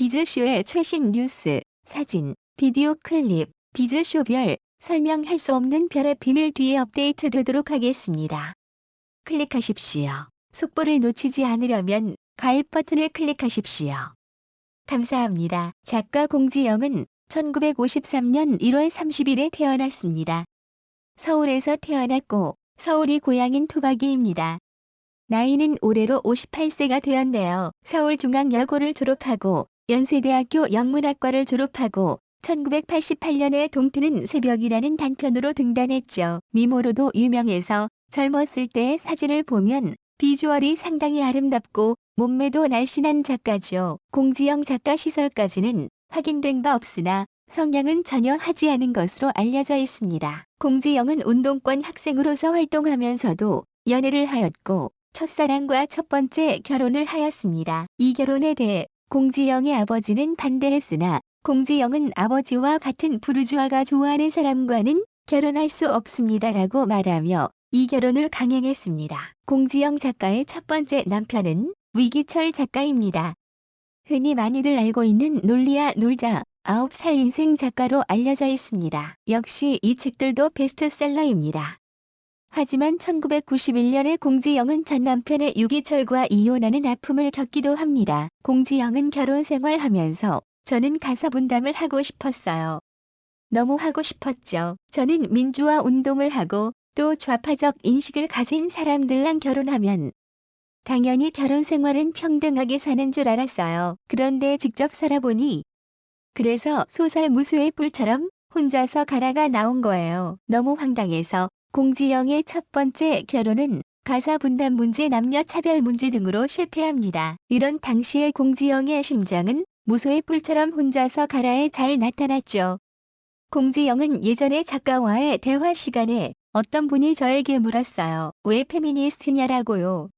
비즈쇼의 최신 뉴스, 사진, 비디오 클립, 비즈쇼별, 설명할 수 없는 별의 비밀 뒤에 업데이트 되도록 하겠습니다. 클릭하십시오. 속보를 놓치지 않으려면 가입 버튼을 클릭하십시오. 감사합니다. 작가 공지영은 1953년 1월 30일에 태어났습니다. 서울에서 태어났고 서울이 고향인 토박이입니다. 나이는 올해로 58세가 되었네요. 서울중앙여고를 졸업하고 연세대학교 영문학과를 졸업하고 1988년에 동트는 새벽이라는 단편으로 등단했죠. 미모로도 유명해서 젊었을 때의 사진을 보면 비주얼이 상당히 아름답고 몸매도 날씬한 작가죠. 공지영 작가 시설까지는 확인된 바 없으나 성향은 전혀 하지 않은 것으로 알려져 있습니다. 공지영은 운동권 학생으로서 활동하면서도 연애를 하였고 첫사랑과 첫 번째 결혼을 하였습니다. 이 결혼에 대해 공지영의 아버지는 반대했으나 공지영은 아버지와 같은 부르주아가 좋아하는 사람과는 결혼할 수 없습니다라고 말하며 이 결혼을 강행했습니다. 공지영 작가의 첫 번째 남편은 위기철 작가입니다. 흔히 많이들 알고 있는 놀리야 놀자 9살 인생 작가로 알려져 있습니다. 역시 이 책들도 베스트셀러입니다. 하지만 1991년에 공지영은 전 남편의 유기철과 이혼하는 아픔을 겪기도 합니다. 공지영은 결혼 생활하면서 저는 가사 분담을 하고 싶었어요. 너무 하고 싶었죠. 저는 민주화 운동을 하고 또 좌파적 인식을 가진 사람들랑 결혼하면 당연히 결혼 생활은 평등하게 사는 줄 알았어요. 그런데 직접 살아보니 그래서 소설 무수의 뿔처럼 혼자서 가라가 나온 거예요. 너무 황당해서 공지영의 첫 번째 결혼은 가사 분담 문제, 남녀 차별 문제 등으로 실패합니다. 이런 당시의 공지영의 심장은 무소의 뿔처럼 혼자서 가라에 잘 나타났죠. 공지영은 예전에 작가와의 대화 시간에 어떤 분이 저에게 물었어요. 왜 페미니스트냐라고요.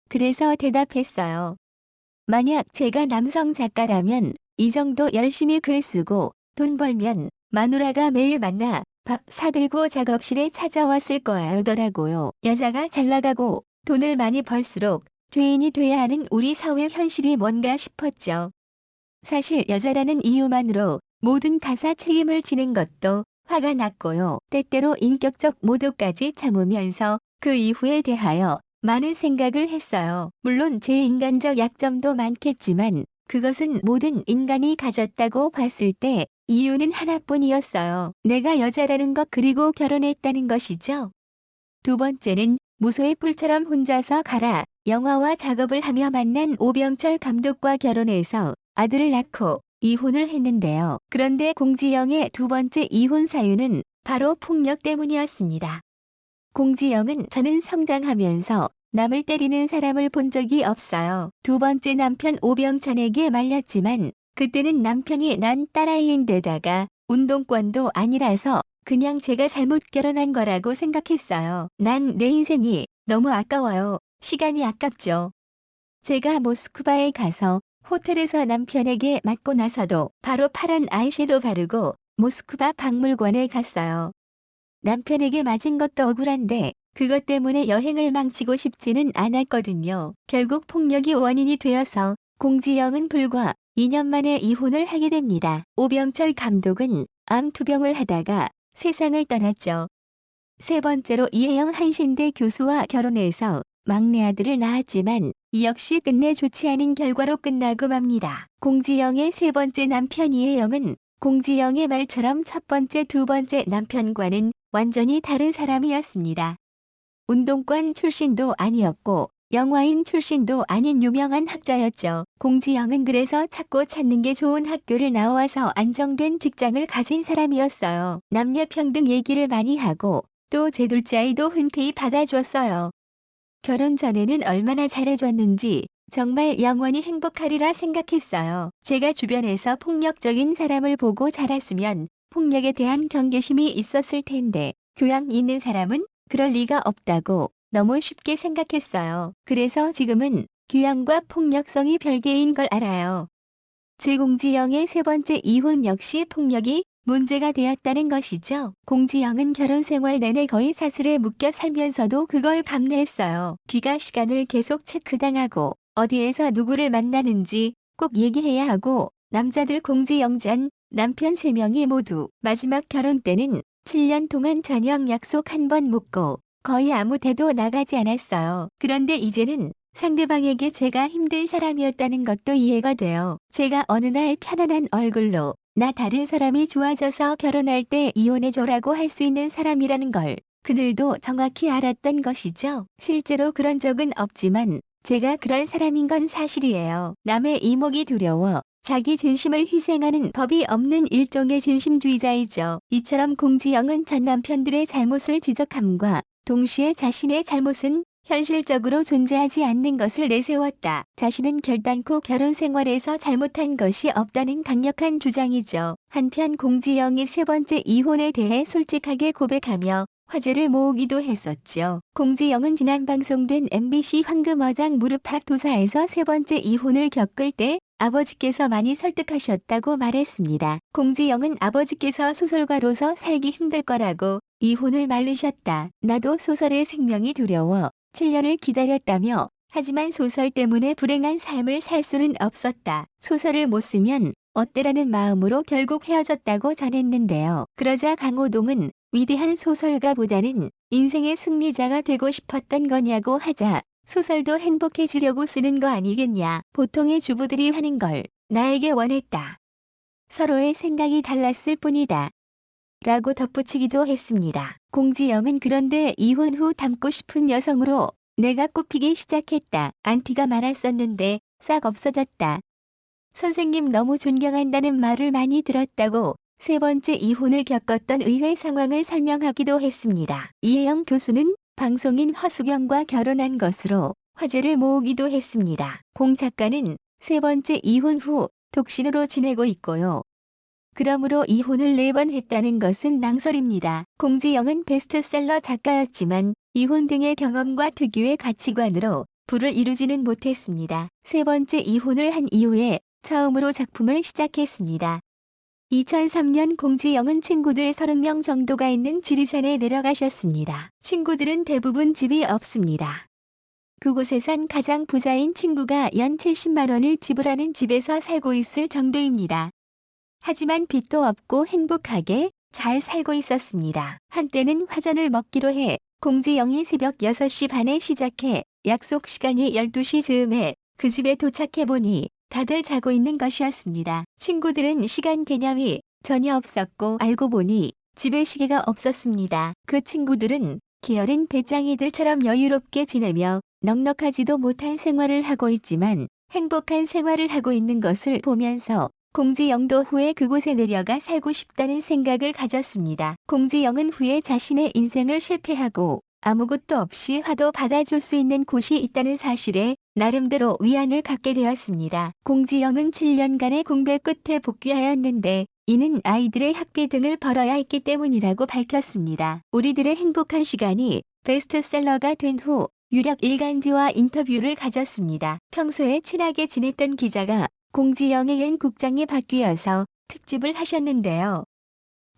그래서 대답했어요. 만약 제가 남성 작가라면 이 정도 열심히 글 쓰고 돈 벌면 마누라가 매일 만나 밥 사들고 작업실에 찾아왔을 거라더라고요. 여자가 잘 나가고 돈을 많이 벌수록 죄인이 돼야 하는 우리 사회 현실이 뭔가 싶었죠. 사실 여자라는 이유만으로 모든 가사 책임을 지는 것도 화가 났고요. 때때로 인격적 모독까지 참으면서 그 이후에 대하여 많은 생각을 했어요. 물론 제 인간적 약점도 많겠지만 그것은 모든 인간이 가졌다고 봤을 때 이유는 하나뿐이었어요. 내가 여자라는 것 그리고 결혼했다는 것이죠. 두 번째는 무소의 뿔처럼 혼자서 가라. 영화와 작업을 하며 만난 오병철 감독과 결혼해서 아들을 낳고 이혼을 했는데요. 그런데 공지영의 두 번째 이혼 사유는 바로 폭력 때문이었습니다. 공지영은 저는 성장하면서 남을 때리는 사람을 본 적이 없어요. 두 번째 남편 오병찬에게 말렸지만 그때는 남편이 난 딸아이인데다가 운동권도 아니라서 그냥 제가 잘못 결혼한 거라고 생각했어요. 난 내 인생이 너무 아까워요. 시간이 아깝죠. 제가 모스크바에 가서 호텔에서 남편에게 맞고 나서도 바로 파란 아이섀도우 바르고 모스크바 박물관에 갔어요. 남편에게 맞은 것도 억울한데 그것 때문에 여행을 망치고 싶지는 않았거든요. 결국 폭력이 원인이 되어서 공지영은 불과 2년 만에 이혼을 하게 됩니다. 오병철 감독은 암 투병을 하다가 세상을 떠났죠. 세 번째로 이혜영 한신대 교수와 결혼해서 막내 아들을 낳았지만 이 역시 끝내 좋지 않은 결과로 끝나고 맙니다. 공지영의 세 번째 남편 이혜영은 공지영의 말처럼 첫 번째, 두 번째 남편과는 완전히 다른 사람이었습니다. 운동권 출신도 아니었고 영화인 출신도 아닌 유명한 학자였죠. 공지영은 그래서 찾고 찾는 게 좋은 학교를 나와서 안정된 직장을 가진 사람이었어요. 남녀 평등 얘기를 많이 하고 또 제 둘째 아이도 흔쾌히 받아줬어요. 결혼 전에는 얼마나 잘해줬는지 정말 영원히 행복하리라 생각했어요. 제가 주변에서 폭력적인 사람을 보고 자랐으면 폭력에 대한 경계심이 있었을 텐데 교양 있는 사람은 그럴 리가 없다고 너무 쉽게 생각했어요. 그래서 지금은 교양과 폭력성이 별개인 걸 알아요. 제 공지영의 세 번째 이혼 역시 폭력이 문제가 되었다는 것이죠. 공지영은 결혼 생활 내내 거의 사슬에 묶여 살면서도 그걸 감내했어요. 귀가 시간을 계속 체크당하고 어디에서 누구를 만나는지 꼭 얘기해야 하고 남자들 공지영전, 남편 3명이 모두 마지막 결혼 때는 7년 동안 저녁 약속 한 번 묻고 거의 아무 데도 나가지 않았어요. 그런데 이제는 상대방에게 제가 힘든 사람이었다는 것도 이해가 돼요. 제가 어느 날 편안한 얼굴로 나 다른 사람이 좋아져서 결혼할 때 이혼해줘라고 할 수 있는 사람이라는 걸 그들도 정확히 알았던 것이죠. 실제로 그런 적은 없지만 제가 그런 사람인 건 사실이에요. 남의 이목이 두려워 자기 진심을 희생하는 법이 없는 일종의 진심주의자이죠. 이처럼 공지영은 전 남편들의 잘못을 지적함과 동시에 자신의 잘못은 현실적으로 존재하지 않는 것을 내세웠다. 자신은 결단코 결혼 생활에서 잘못한 것이 없다는 강력한 주장이죠. 한편 공지영이 3번째 이혼에 대해 솔직하게 고백하며 화제를 모으기도 했었죠. 공지영은 지난 방송된 MBC 황금어장 무릎팍도사에서 3번째 이혼을 겪을 때 아버지께서 많이 설득하셨다고 말했습니다. 공지영은 아버지께서 소설가로서 살기 힘들 거라고 이혼을 말리셨다. 나도 소설의 생명이 두려워 7년을 기다렸다며 하지만 소설 때문에 불행한 삶을 살 수는 없었다. 소설을 못 쓰면 어때라는 마음으로 결국 헤어졌다고 전했는데요. 그러자 강호동은 위대한 소설가보다는 인생의 승리자가 되고 싶었던 거냐고 하자 소설도 행복해지려고 쓰는 거 아니겠냐. 보통의 주부들이 하는 걸 나에게 원했다. 서로의 생각이 달랐을 뿐이다. 라고 덧붙이기도 했습니다. 공지영은 그런데 이혼 후 닮고 싶은 여성으로 내가 꼽히기 시작했다. 안티가 많았었는데 싹 없어졌다. 선생님 너무 존경한다는 말을 많이 들었다고 3번째 이혼을 겪었던 의외 상황을 설명하기도 했습니다. 이혜영 교수는 방송인 허수경과 결혼한 것으로 화제를 모으기도 했습니다. 공 작가는 3번째 이혼 후 독신으로 지내고 있고요. 그러므로 이혼을 4번 했다는 것은 낭설입니다. 공지영은 베스트셀러 작가였지만 이혼 등의 경험과 특유의 가치관으로 부를 이루지는 못했습니다. 3번째 이혼을 한 이후에 처음으로 작품을 시작했습니다. 2003년 공지영은 친구들 30명 정도가 있는 지리산에 내려가셨습니다. 친구들은 대부분 집이 없습니다. 그곳에 산 가장 부자인 친구가 연 70만 원을 지불하는 집에서 살고 있을 정도입니다. 하지만 빚도 없고 행복하게 잘 살고 있었습니다. 한때는 화전을 먹기로 해 공지영이 새벽 6시 반에 시작해 약속 시간이 12시 즈음에 그 집에 도착해보니 다들 자고 있는 것이었습니다. 친구들은 시간 개념이 전혀 없었고 알고 보니 집에 시계가 없었습니다. 그 친구들은 게으른 배짱이들처럼 여유롭게 지내며 넉넉하지도 못한 생활을 하고 있지만 행복한 생활을 하고 있는 것을 보면서 공지영도 후에 그곳에 내려가 살고 싶다는 생각을 가졌습니다. 공지영은 후에 자신의 인생을 실패하고 아무것도 없이 화도 받아줄 수 있는 곳이 있다는 사실에 나름대로 위안을 갖게 되었습니다. 공지영은 7년간의 공백 끝에 복귀하였는데 이는 아이들의 학비 등을 벌어야 했기 때문이라고 밝혔습니다. 우리들의 행복한 시간이 베스트셀러가 된 후 유력 일간지와 인터뷰를 가졌습니다. 평소에 친하게 지냈던 기자가 공지영의 옛 국장이 바뀌어서 특집을 하셨는데요.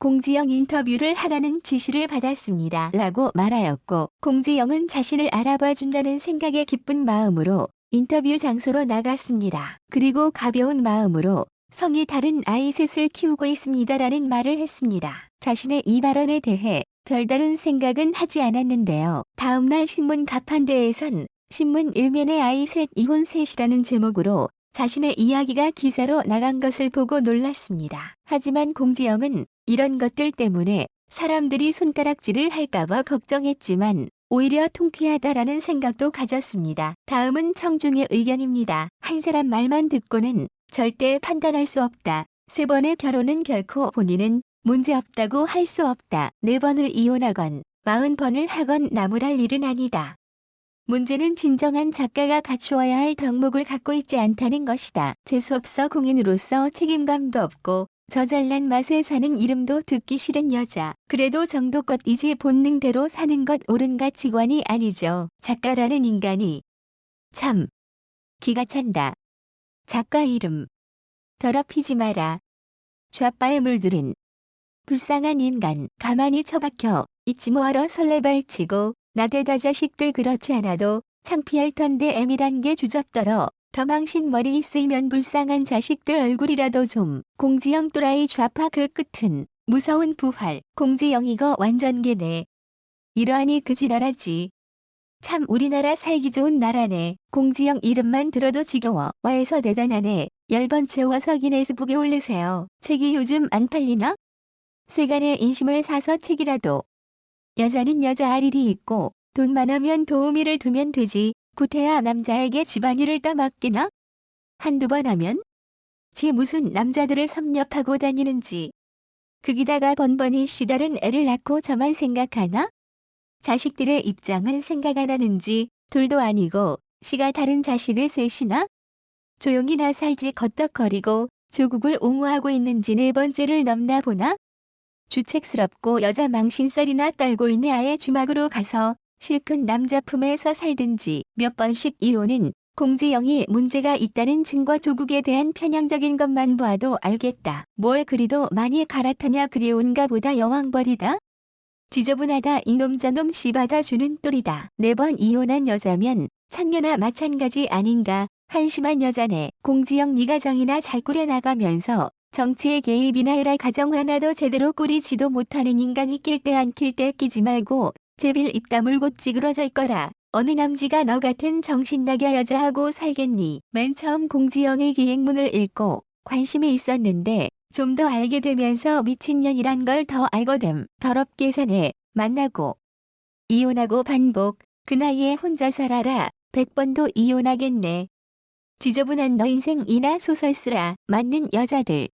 공지영 인터뷰를 하라는 지시를 받았습니다. 라고 말하였고 공지영은 자신을 알아봐 준다는 생각에 기쁜 마음으로 인터뷰 장소로 나갔습니다. 그리고 가벼운 마음으로 성이 다른 아이 셋을 키우고 있습니다라는 말을 했습니다. 자신의 이 발언에 대해 별다른 생각은 하지 않았는데요. 다음날 신문 가판대에선 신문 일면에 아이 셋 이혼 셋이라는 제목으로 자신의 이야기가 기사로 나간 것을 보고 놀랐습니다. 하지만 공지영은 이런 것들 때문에 사람들이 손가락질을 할까봐 걱정했지만 오히려 통쾌하다라는 생각도 가졌습니다. 다음은 청중의 의견입니다. 한 사람 말만 듣고는 절대 판단할 수 없다. 3번의 결혼은 결코 본인은 문제없다고 할 수 없다. 4번을 이혼하건 40번을 하건 나무랄 일은 아니다. 문제는 진정한 작가가 갖추어야 할 덕목을 갖고 있지 않다는 것이다. 재수없어 공인으로서 책임감도 없고 저 잘난 맛에 사는 이름도 듣기 싫은 여자. 그래도 정도껏이지 본능대로 사는 것 옳은 가치관이 아니죠. 작가라는 인간이 참 기가 찬다. 작가 이름 더럽히지 마라. 좌빠에 물들은 불쌍한 인간. 가만히 처박혀 있지 뭐하러 설레발치고 나대다 자식들. 그렇지 않아도 창피할 텐데 M이란 게 주접떨어 더 망신 머리 있으면 불쌍한 자식들 얼굴이라도 좀. 공지영 또라이 좌파 그 끝은 무서운 부활. 공지영 이거 완전 개네. 이러하니 그 지랄하지. 참 우리나라 살기 좋은 나라네. 공지영 이름만 들어도 지겨워. 와에서 대단하네. 10번 채워서 기네스북에 올리세요. 책이 요즘 안 팔리나? 세간의 인심을 사서 책이라도. 여자는 여자 할 일이 있고 돈 많으면 도우미를 두면 되지. 구태야 남자에게 집안일을 떠맡기나? 한두 번 하면? 지 무슨 남자들을 섭렵하고 다니는지. 거기다가 번번이 씨다른 애를 낳고 저만 생각하나? 자식들의 입장은 생각 안 하는지 둘도 아니고 씨가 다른 자식을 셋이나? 조용히 나 살지 걷덕거리고 조국을 옹호하고 있는지 4번째를 넘나 보나? 주책스럽고 여자 망신살이나 떨고 있네. 아예 주막으로 가서 실컷 남자 품에서 살든지. 몇 번씩 이혼은 공지영이 문제가 있다는 증거. 조국에 대한 편향적인 것만 봐도 알겠다. 뭘 그리도 많이 갈아타냐. 그리운가 보다 여왕벌이다. 지저분하다. 이놈 저놈 씨받아주는 똘이다. 4번 이혼한 여자면 창녀나 마찬가지 아닌가. 한심한 여자네. 공지영 네 가정이나 잘 꾸려나가면서 정치에 개입이나 해라. 가정 하나도 제대로 꾸리지도 못하는 인간이 낄 때 안 낄 때 끼지 말고 제빌 입 다물고 찌그러질 거라. 어느 남지가 너 같은 정신나게 여자하고 살겠니. 맨 처음 공지영의 기행문을 읽고 관심이 있었는데 좀 더 알게 되면서 미친년이란 걸 더 알거든. 더럽게 사네. 만나고 이혼하고 반복. 그 나이에 혼자 살아라. 100번도 이혼하겠네. 지저분한 너 인생이나 소설 쓰라. 맞는 여자들.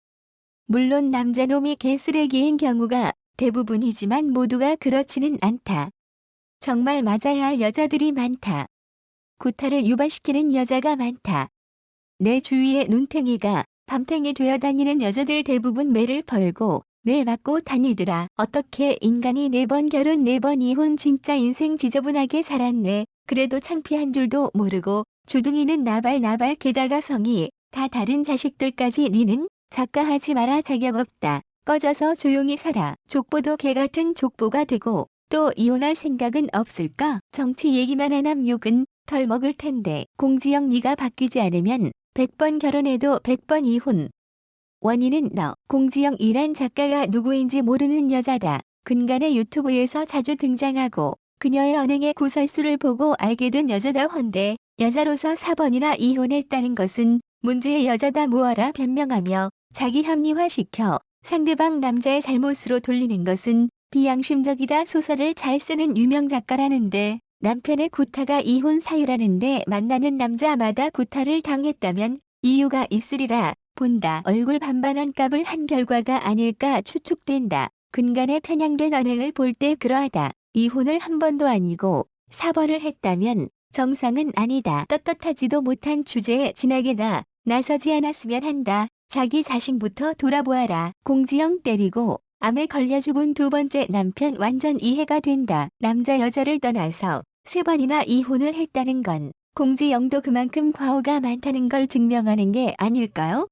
물론 남자놈이 개쓰레기인 경우가 대부분이지만 모두가 그렇지는 않다. 정말 맞아야 할 여자들이 많다. 구타를 유발시키는 여자가 많다. 내 주위에 눈탱이가 밤탱이 되어 다니는 여자들 대부분 매를 벌고 늘 맞고 다니더라. 어떻게 인간이 4번 결혼 4번 이혼. 진짜 인생 지저분하게 살았네. 그래도 창피한 줄도 모르고 주둥이는 나발 게다가 성이 다 다른 자식들까지. 니는 작가하지 마라. 자격 없다. 꺼져서 조용히 살아. 족보도 개같은 족보가 되고 또 이혼할 생각은 없을까? 정치 얘기만 하남 욕은 덜 먹을 텐데. 공지영 네가 바뀌지 않으면 100번 결혼해도 100번 이혼. 원인은 너. 공지영이란 작가가 누구인지 모르는 여자다. 근간의 유튜브에서 자주 등장하고 그녀의 언행의 구설수를 보고 알게 된 여자다. 헌데 여자로서 4번이나 이혼했다는 것은 문제의 여자다. 무어라 변명하며 자기 합리화시켜 상대방 남자의 잘못으로 돌리는 것은 비양심적이다. 소설을 잘 쓰는 유명 작가라는데 남편의 구타가 이혼 사유라는데 만나는 남자마다 구타를 당했다면 이유가 있으리라 본다. 얼굴 반반한 값을 한 결과가 아닐까 추측된다. 근간에 편향된 언행을 볼 때 그러하다. 이혼을 한 번도 아니고 4번을 했다면 정상은 아니다. 떳떳하지도 못한 주제에 진하게나 나서지 않았으면 한다. 자기 자신부터 돌아보아라. 공지영 때리고 암에 걸려 죽은 2번째 남편 완전 이해가 된다. 남자 여자를 떠나서 3번이나 이혼을 했다는 건 공지영도 그만큼 과오가 많다는 걸 증명하는 게 아닐까요?